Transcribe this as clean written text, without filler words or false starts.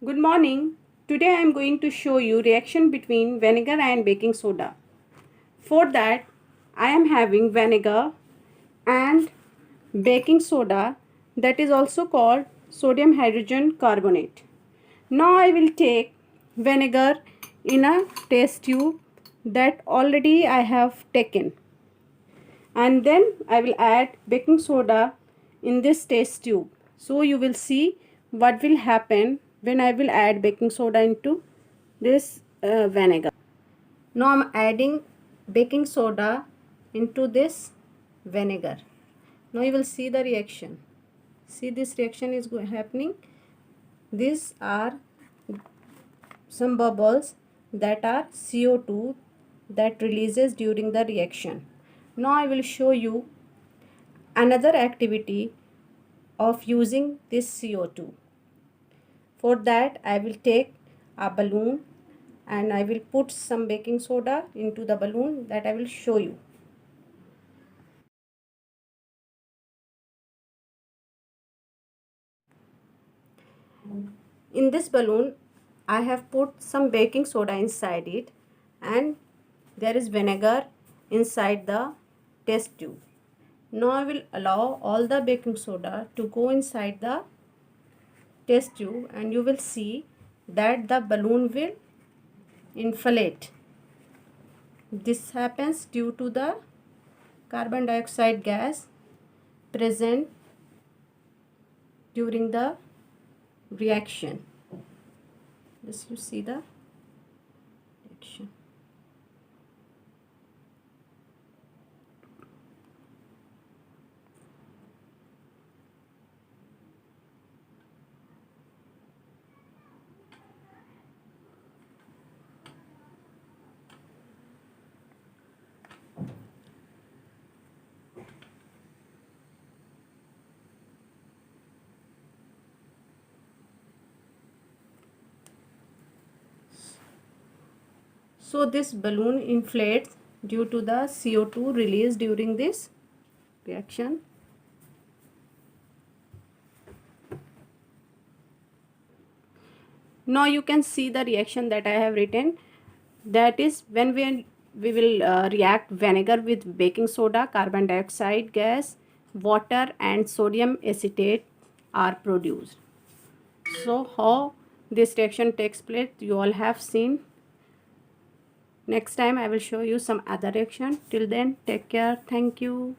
Good morning. Today I am going to show you reaction between vinegar and baking soda. For that I am having vinegar and baking soda, that is also called sodium hydrogen carbonate. Now I will take vinegar in a test tube that already I have taken, and then I will add baking soda in this test tube. So you will see what will happen when I will add baking soda into this vinegar. Now I am adding baking soda into this vinegar. Now you will see the reaction. See, this reaction is happening. These are some bubbles that are CO2 that releases during the reaction. Now I will show you another activity of using this CO2. For that I will take a balloon and I will put some baking soda into the balloon that I will show you. In this balloon I have put some baking soda inside it, and there is vinegar inside the test tube. Now I will allow all the baking soda to go inside the test tube, and you will see that the balloon will inflate. This happens due to the carbon dioxide gas present during the reaction. Just you see the reaction. So this balloon inflates due to the CO2 released during this reaction. Now you can see the reaction that I have written. That is, when we will react vinegar with baking soda, carbon dioxide gas, water and sodium acetate are produced. So how this reaction takes place you all have seen. Next time I will show you some other reaction. Till then, take care. Thank you.